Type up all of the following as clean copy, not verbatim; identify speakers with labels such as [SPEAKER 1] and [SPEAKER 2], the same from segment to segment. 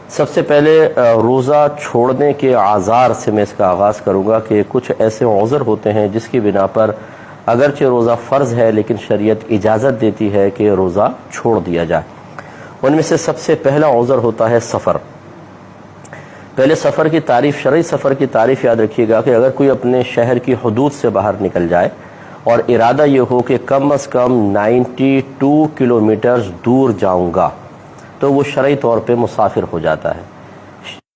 [SPEAKER 1] سب سے پہلے روزہ چھوڑنے کے آزار سے میں اس کا آغاز کروں گا کہ کچھ ایسے عذر ہوتے ہیں جس کی بنا پر اگرچہ روزہ فرض ہے لیکن شریعت اجازت دیتی ہے کہ روزہ چھوڑ دیا جائے۔ ان میں سے سب سے پہلا عذر ہوتا ہے سفر۔ پہلے سفر کی تعریف، شرعی سفر کی تعریف یاد رکھیے گا کہ اگر کوئی اپنے شہر کی حدود سے باہر نکل جائے اور ارادہ یہ ہو کہ کم از کم 92 کلومیٹرز دور جاؤں گا تو وہ شرعی طور پہ مسافر ہو جاتا ہے۔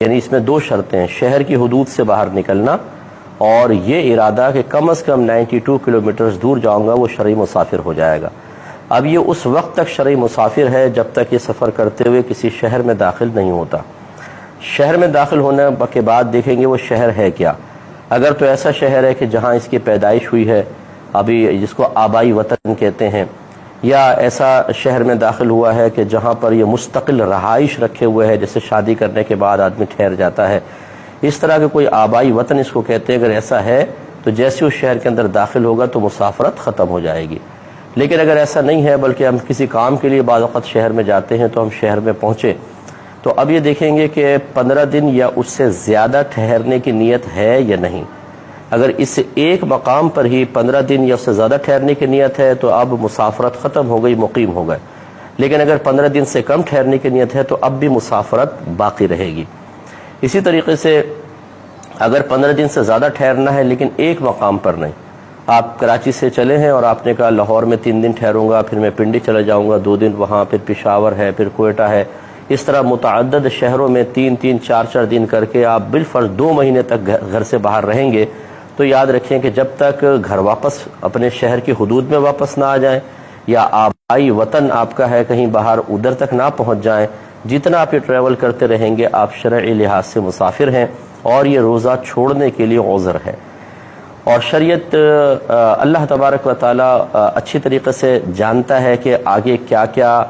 [SPEAKER 1] یعنی اس میں دو شرطیں ہیں، شہر کی حدود سے باہر نکلنا اور یہ ارادہ کہ کم از کم 92 کلومیٹرز دور جاؤں گا، وہ شرعی مسافر ہو جائے گا۔ اب یہ اس وقت تک شرعی مسافر ہے جب تک یہ سفر کرتے ہوئے کسی شہر میں داخل نہیں ہوتا۔ شہر میں داخل ہونے کے بعد دیکھیں گے وہ شہر ہے کیا۔ اگر تو ایسا شہر ہے کہ جہاں اس کی پیدائش ہوئی ہے، ابھی جس کو آبائی وطن کہتے ہیں، یا ایسا شہر میں داخل ہوا ہے کہ جہاں پر یہ مستقل رہائش رکھے ہوئے ہے، جیسے شادی کرنے کے بعد آدمی ٹھہر جاتا ہے، اس طرح کے کوئی آبائی وطن اس کو کہتے ہیں، اگر ایسا ہے تو جیسے اس شہر کے اندر داخل ہوگا تو مسافرت ختم ہو جائے گی۔ لیکن اگر ایسا نہیں ہے بلکہ ہم کسی کام کے لیے بعض وقت شہر میں جاتے ہیں تو ہم شہر میں پہنچے تو اب یہ دیکھیں گے کہ 15 دن یا اس سے زیادہ ٹھہرنے کی نیت ہے یا نہیں۔ اگر اس ایک مقام پر ہی 15 دن یا اس سے زیادہ ٹھہرنے کی نیت ہے تو اب مسافرت ختم ہو گئی، مقیم ہو گئے۔ لیکن اگر 15 دن سے کم ٹھہرنے کی نیت ہے تو اب بھی مسافرت باقی رہے گی۔ اسی طریقے سے اگر 15 دن سے زیادہ ٹھہرنا ہے لیکن ایک مقام پر نہیں، آپ کراچی سے چلے ہیں اور آپ نے کہا لاہور میں 3 دن ٹھہروں گا، پھر میں پنڈی چلا جاؤں گا 2 دن وہاں، پھر پشاور ہے، پھر کوئٹہ ہے، اس طرح متعدد شہروں میں 3 4 دن کر کے آپ بالفرض 2 مہینے تک گھر سے باہر رہیں گے تو یاد رکھیں کہ جب تک گھر واپس اپنے شہر کی حدود میں واپس نہ آ جائیں یا آبائی وطن آپ کا ہے کہیں باہر، ادھر تک نہ پہنچ جائیں، جتنا آپ یہ ٹریول کرتے رہیں گے آپ شرعی لحاظ سے مسافر ہیں اور یہ روزہ چھوڑنے کے لیے عذر ہے۔ اور شریعت اللہ تبارک و تعالی اچھی طریقے سے جانتا ہے کہ آگے کیا کیا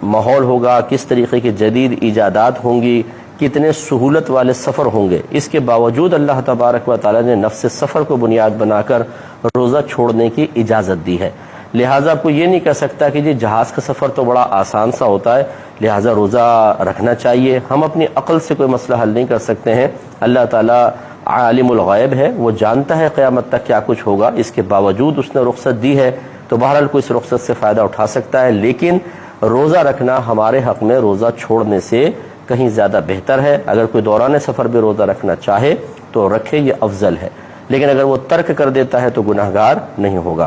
[SPEAKER 1] ماحول ہوگا، کس طریقے کی جدید ایجادات ہوں گی، کتنے سہولت والے سفر ہوں گے۔ اس کے باوجود اللہ تبارک و تعالی نے نفس سفر کو بنیاد بنا کر روزہ چھوڑنے کی اجازت دی ہے۔ لہٰذا آپ کو یہ نہیں کہہ سکتا کہ جی جہاز کا سفر تو بڑا آسان سا ہوتا ہے لہٰذا روزہ رکھنا چاہیے۔ ہم اپنی عقل سے کوئی مسئلہ حل نہیں کر سکتے ہیں۔ اللہ تعالیٰ عالم الغیب ہے، وہ جانتا ہے قیامت تک کیا کچھ ہوگا، اس کے باوجود اس نے رخصت دی ہے تو بہرحال کوئی اس رخصت سے فائدہ اٹھا سکتا ہے۔ لیکن روزہ رکھنا ہمارے حق میں روزہ چھوڑنے سے کہیں زیادہ بہتر ہے۔ اگر کوئی دوران سفر بھی روزہ رکھنا چاہے تو رکھے، یہ افضل ہے، لیکن اگر وہ ترک کر دیتا ہے تو گناہگار نہیں ہوگا۔